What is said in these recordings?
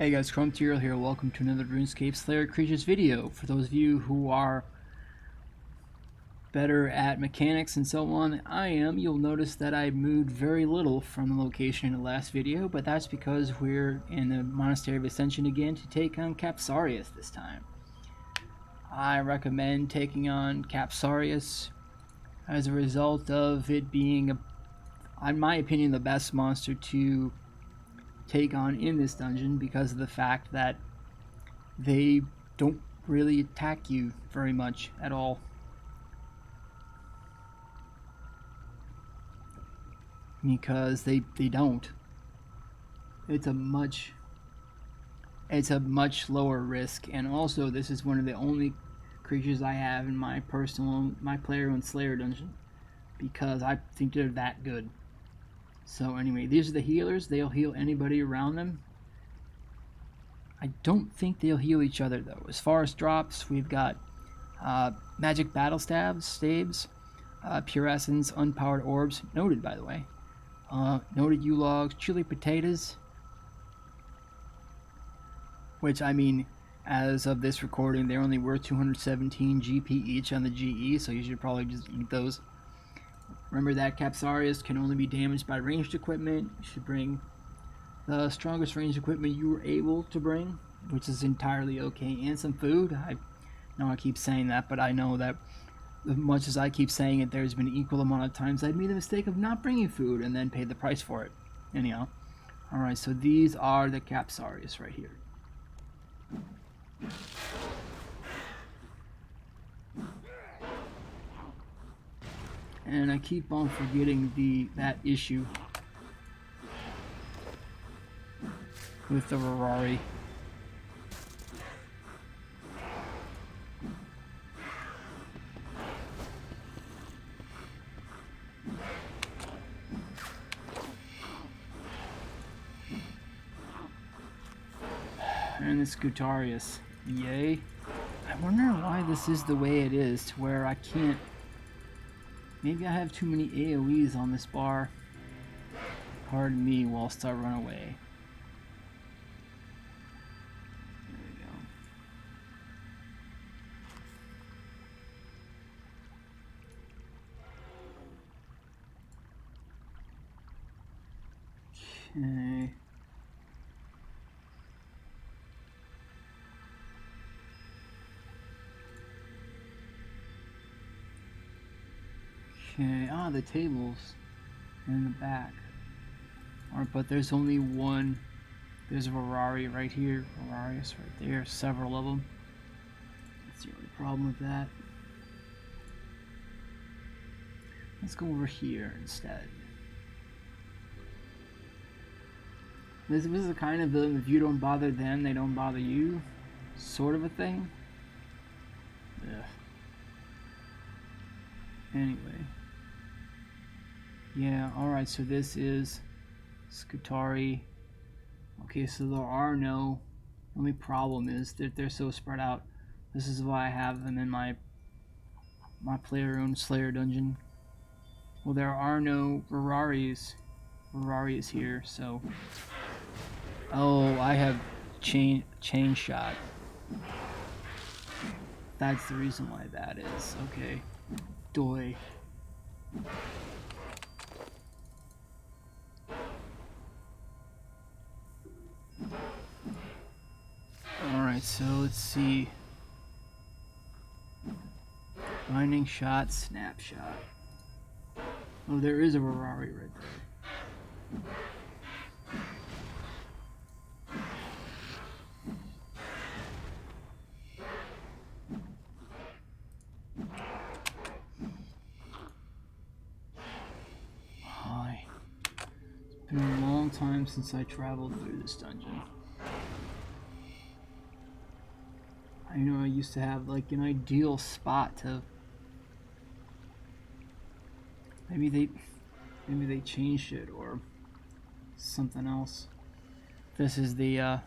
Hey guys, Chrome here. Welcome to another RuneScape Slayer Creatures video. For those of you who are better at mechanics and so on than I am, you'll notice that I moved very little from the location in the last video, but that's because we're in the Monastery of Ascension again to take on Capsarius this time. I recommend taking on Capsarius as a result of it being, in my opinion, the best monster to take on in this dungeon because of the fact that they don't really attack you very much at all. Because they don't. It's a much lower risk, and also this is one of the only creatures I have in my player-owned Slayer dungeon because I think they're that good. So anyway, these are the healers. They'll heal anybody around them. I don't think they'll heal each other though. As far as drops, we've got magic battle staves, pure essence, unpowered orbs, noted by the way, noted U-logs, chili potatoes, which I mean, as of this recording, they're only worth 217 GP each on the GE, so you should probably just eat those. Remember that Capsarius can only be damaged by ranged equipment. You should bring the strongest ranged equipment you were able to bring, which is entirely okay, and some food. I know I keep saying that, but I know that as much as I keep saying it, there's been an equal amount of times I've made the mistake of not bringing food and then paid the price for it. Anyhow, alright, so these are the Capsarius right here. And I keep on forgetting that issue with the Rorarii. And the Capsarius. Yay. I wonder why this is the way it is, to where I can't... Maybe I have too many AoEs on this bar. Pardon me whilst I run away. There we go. Okay. Okay, the tables in the back. Alright, but there's only one. There's a Rorarii right here, Rorarius right there, several of them. That's the only problem with that. Let's go over here instead. This is a kind of if you don't bother them, they don't bother you, sort of a thing. Ugh. Anyway. Yeah, alright, so this is Rorarii. Okay, so there are no... The only problem is that they're so spread out. This is why I have them in my player-owned Slayer dungeon. Well, there are no Rorariis here, so... Oh, I have chain shot. That's the reason why that is. Okay. Doi. Alright, so let's see. Binding shot, snapshot. Oh, there is a Rorarii right there. Hi. It's been a long time since I traveled through this dungeon. I know I used to have like an ideal spot to... Maybe they changed it or something else. This is the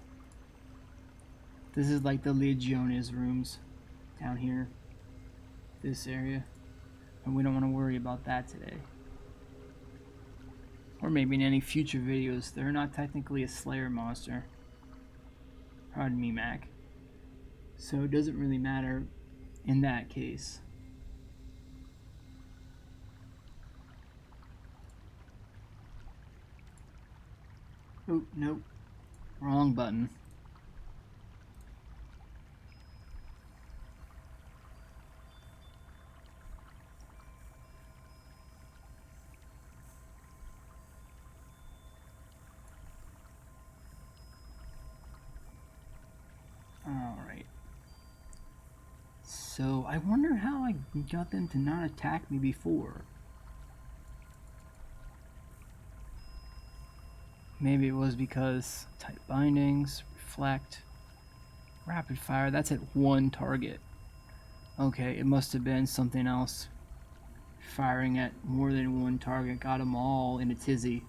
this is like the Legiones rooms down here. This area. And we don't want to worry about that today. Or maybe in any future videos. They're not technically a Slayer monster. Pardon me, Mac. So it doesn't really matter in that case. Oh, nope. Wrong button. Alright. So, I wonder how I got them to not attack me before. Maybe it was because type bindings, reflect, rapid fire, that's at one target. Okay, it must have been something else. Firing at more than one target got them all in a tizzy.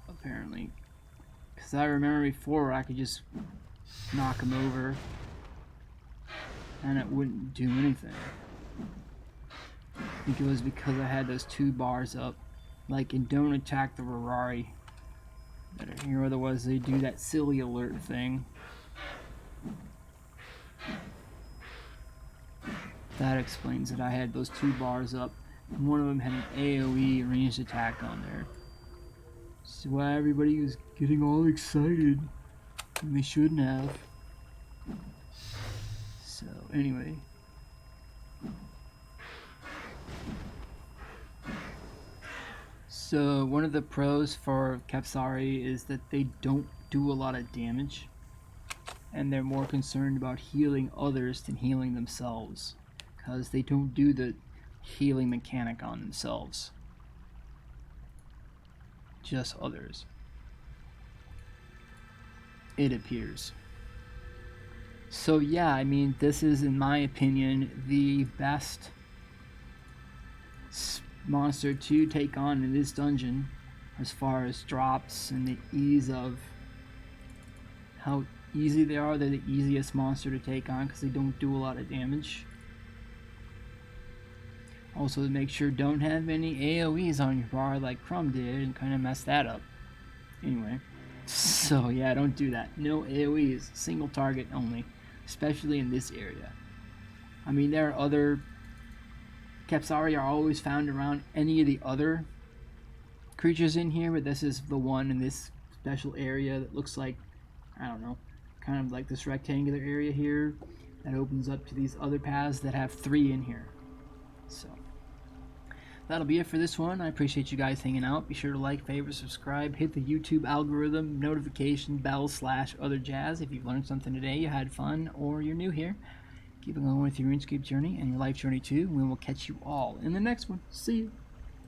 Apparently. Because I remember before I could just knock them over and it wouldn't do anything. I think it was because I had those 2 bars up. Like in Don't Attack the Rorarii that are here, otherwise they do that silly alert thing. That explains it. I had those 2 bars up, and one of them had an AoE ranged attack on there. So why everybody was getting all excited, and they shouldn't have. So anyway. So one of the pros for Capsarius is that they don't do a lot of damage, and they're more concerned about healing others than healing themselves, because they don't do the healing mechanic on themselves, just others, it appears. So yeah, I mean, this is, in my opinion, the best monster to take on in this dungeon as far as drops and the ease of how easy they are. They're the easiest monster to take on because they don't do a lot of damage. Also, make sure don't have any AoEs on your bar like Crumb did and kind of mess that up. Anyway, so yeah, don't do that. No AoEs, single target only, especially in this area. I mean, there are other Capsarius are always found around any of the other creatures in here, but this is the one in this special area that looks like, I don't know, kind of like this rectangular area here that opens up to these other paths that have 3 in here. So that'll be it for this one. I appreciate you guys hanging out. Be sure to like, favorite, subscribe, hit the YouTube algorithm, notification bell / other jazz if you've learned something today, you had fun, or you're new here. Keep going with your RuneScape journey and your life journey too. We will catch you all in the next one. See you.